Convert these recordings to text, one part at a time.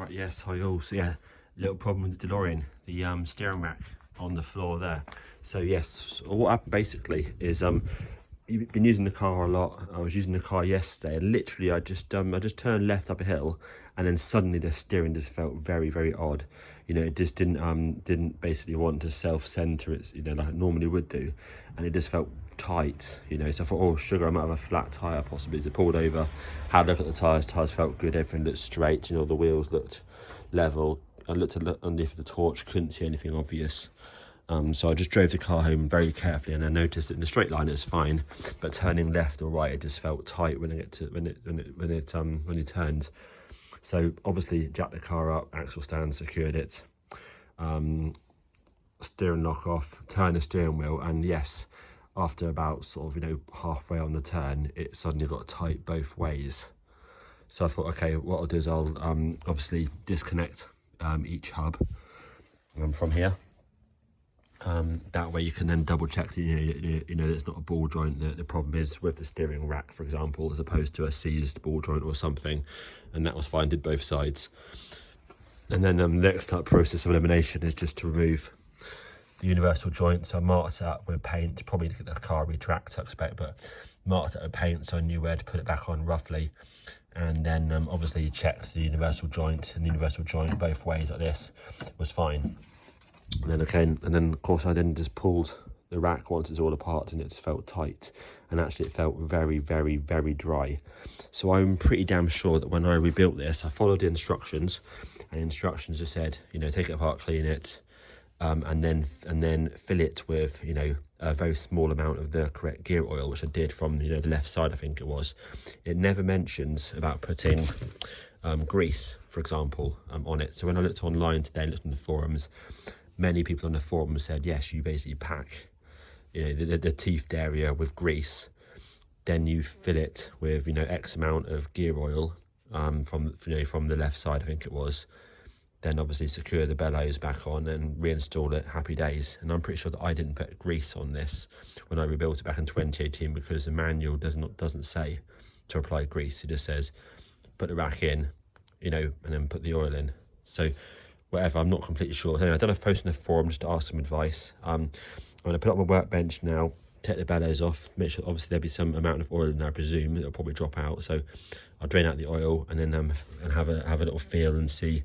Right, yes, hi all. So yeah, little problem with the DeLorean, the steering rack on the floor there. So yes, so what happened basically is you've been using the car a lot. I was using the car yesterday, and literally I just turned left up a hill, and then suddenly the steering just felt very, very odd. You know, it just didn't basically want to self-center it, you know, like it normally would do, and it just felt tight, you know. So I thought, oh sugar, I might have a flat tire possibly. So I pulled over, had a look at the tires felt good, everything looked straight, you know, the wheels looked level. I looked underneath the torch, couldn't see anything obvious. So I just drove the car home very carefully, and I noticed that in the straight line it's fine, but turning left or right it just felt tight when it turned. So obviously jacked the car up, axle stand, secured it, steering lock off, turn the steering wheel, and yes, after about sort of, you know, halfway on the turn, it suddenly got tight both ways. So I thought, okay, what I'll do is I'll obviously disconnect each hub from here. That way you can then double check that, you know it's not a ball joint. The problem is with the steering rack, for example, as opposed to a seized ball joint or something, and that was fine, did both sides. And then the next process of elimination is just to remove the universal joint. So I marked it up with paint, probably to get the car retract, I expect, but marked it with paint so I knew where to put it back on roughly. And then obviously you checked the universal joint, and the universal joint both ways like this was fine. And then of course I then just pulled the rack once it's all apart, and it just felt tight, and actually it felt very, very, very dry. So I'm pretty damn sure that when I rebuilt this, I followed the instructions, and instructions just said, you know, take it apart, clean it, and then fill it with, you know, a very small amount of the correct gear oil, which I did from, you know, the left side, I think it was. It never mentions about putting grease, for example, on it. So when I looked online today, looked on the forums, many people on the forum said, yes, you basically pack, you know, the teeth area with grease, then you fill it with, you know, X amount of gear oil from the left side, I think it was, then obviously secure the bellows back on and reinstall it, happy days. And I'm pretty sure that I didn't put grease on this when I rebuilt it back in 2018, because the manual doesn't say to apply grease. It just says put the rack in, you know, and then put the oil in. So whatever, I'm not completely sure. Anyway, I don't know if posting a forum just to ask some advice. I'm going to put it on my workbench now, take the bellows off, make sure obviously there'll be some amount of oil in there. I presume it'll probably drop out, so I'll drain out the oil and then and have a little feel and see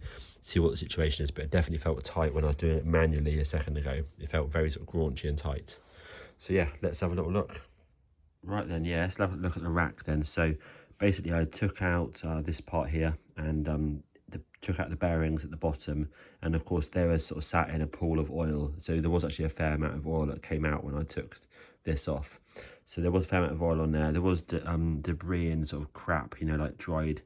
what the situation is. But it definitely felt tight when I was doing it manually a second ago. It felt very sort of raunchy and tight. So yeah, let's have a little look. Right then, yeah, let's have a look at the rack then. So basically I took out this part here, and took out the bearings at the bottom, and of course they were sort of sat in a pool of oil, so there was actually a fair amount of oil that came out when I took this off. So there was a fair amount of oil on there. There was debris and sort of crap, you know, like dried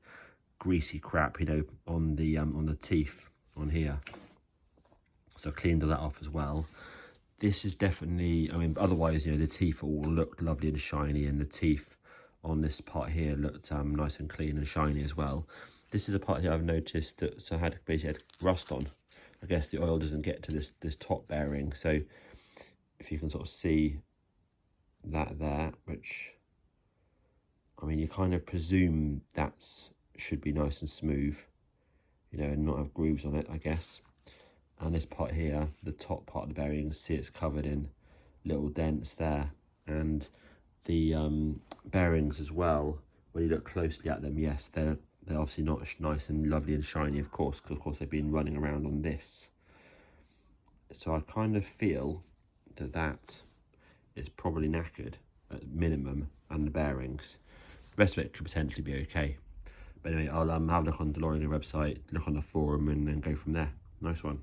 greasy crap, you know, on the teeth on here, so I cleaned all that off as well. This is definitely, I mean, otherwise, you know, the teeth all looked lovely and shiny, and the teeth on this part here looked nice and clean and shiny as well. This is a part here I've noticed that so I basically had rust on. I guess the oil doesn't get to this top bearing. So if you can sort of see that there, which, I mean, you kind of presume that's should be nice and smooth, you know, and not have grooves on it, I guess. And this part here, the top part of the bearing, you can see it's covered in little dents there. And the bearings as well, when you look closely at them, yes, they're obviously not nice and lovely and shiny, of course, because of course they've been running around on this. So I kind of feel that it's probably knackered at minimum, and the bearings. The rest of it could potentially be okay. But anyway, I'll have a look on the DeLorean website, look on the forum, and then go from there. Nice one.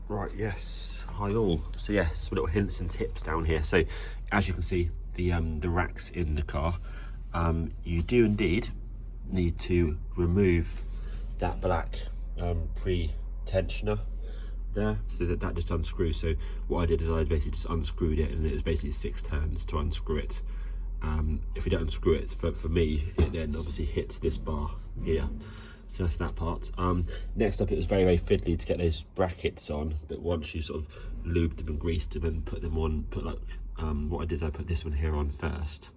Right, yes, hi all. So yes, some little hints and tips down here. So as you can see, the rack's in the car. You do indeed need to remove that black pre-tensioner there, so that just unscrews. So what I did is I basically just unscrewed it, and it was basically 6 turns to unscrew it. If you don't unscrew it, for me, it then obviously hits this bar here. So that's that part. Next up, it was very, very fiddly to get those brackets on, but once you sort of lubed them and greased them and put them on, what I did is I put this one here on first.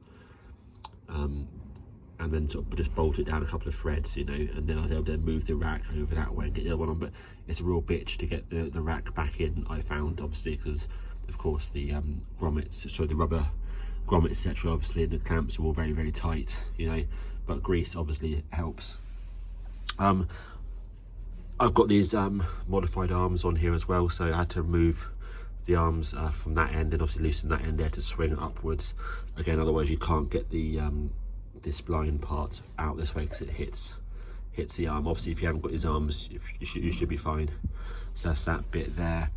and then sort of just bolt it down a couple of threads, you know, and then I was able to move the rack over that way and get the other one on. But it's a real bitch to get the rack back in, I found, obviously, because of course the grommets, so the rubber grommets, etc., obviously, and the clamps are all very, very tight, you know, but grease obviously helps. I've got these modified arms on here as well, so I had to remove the arms from that end and obviously loosen that end there to swing upwards. Again, otherwise you can't get the this spline part out this way because it hits the arm. Obviously, if you haven't got these arms, you should be fine. So that's that bit there.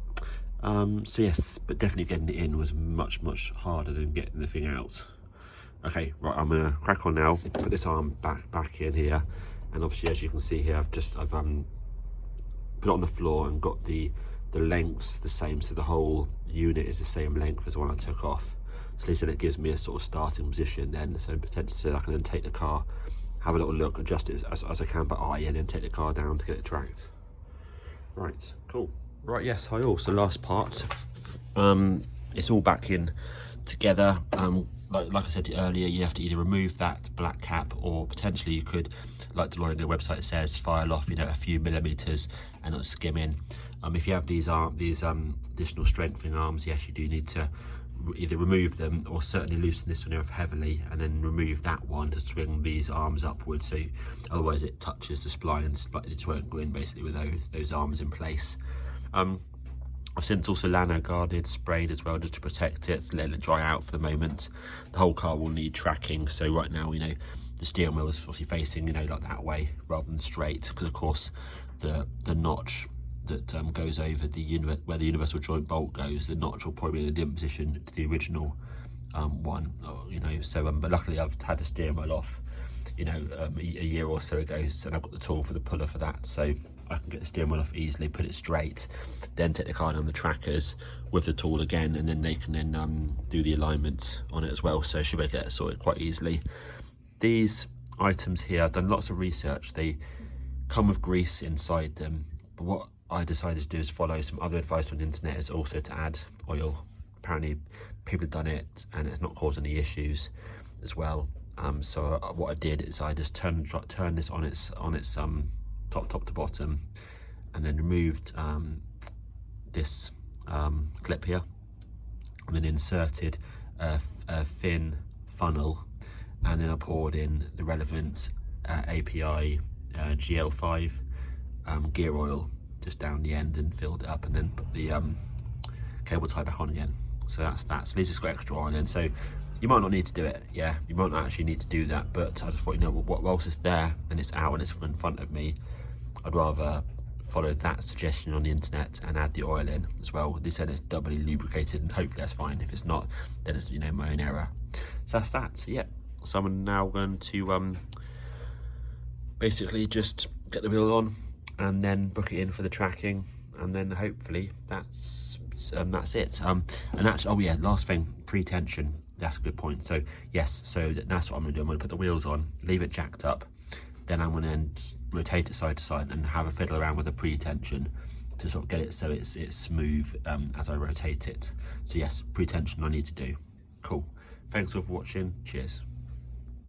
So yes, but definitely getting it in was much harder than getting the thing out. Okay, right, I'm gonna crack on now, put this arm back in here, and obviously, as you can see here, I've put it on the floor and got the lengths the same, so the whole unit is the same length as the one I took off. So at least then it gives me a sort of starting position then, so potentially I can then take the car, have a little look, adjust it as I can by eye, and then take the car down to get it tracked. Right, cool. Right, yes, hi all. So last part, it's all back in together. Like I said earlier, you have to either remove that black cap, or potentially you could, like DeLoreanGo website says, file off, you know, a few millimeters and not skim in. If you have these additional strengthening arms, yes, you do need to either remove them or certainly loosen this one off heavily, and then remove that one to swing these arms upwards. So otherwise it touches the spline and it just won't go in basically with those arms in place. I've since also lano guarded, sprayed as well, just to protect it, let it dry out for the moment. The whole car will need tracking, so right now, you know, the steering wheel is obviously facing, you know, like that way rather than straight, because of course the notch that goes over where the universal joint bolt goes, the notch will probably be in a different position to the original one, you know. So but luckily I've had the steering wheel off, you know, a year or so ago, and I've got the tool for the puller for that, so I can get the steering wheel off easily, put it straight, then take the car down the trackers with the tool again, and then they can then do the alignment on it as well. So should be able to get it sorted quite easily. These items here, I've done lots of research. They come with grease inside them, but what I decided to do is follow some other advice on the internet, is also to add oil. Apparently people have done it and it's not caused any issues as well. So what I did is I just turned this on its top to bottom, and then removed this clip here, and then inserted a thin funnel, and then I poured in the relevant API GL5 gear oil just down the end and filled it up, and then put the cable tie back on again. So that's that. So at least it's got extra oil in. So you might not need to do it, yeah, you might not actually need to do that, but I just thought, you know, what else is there and it's out and it's in front of me, I'd rather follow that suggestion on the internet and add the oil in as well. They said it's doubly lubricated, and hopefully that's fine. If it's not, then it's, you know, my own error. So that's that. So yeah, so I'm now going to basically just get the wheel on and then book it in for the tracking, and then hopefully that's it. And actually, oh yeah, last thing, pre-tension. That's a good point. So yes, so that's what I'm gonna do. I'm gonna put the wheels on, leave it jacked up, then I'm gonna rotate it side to side and have a fiddle around with the pre-tension to sort of get it so it's smooth as I rotate it. So yes, pre-tension I need to do. Cool. Thanks all for watching. Cheers.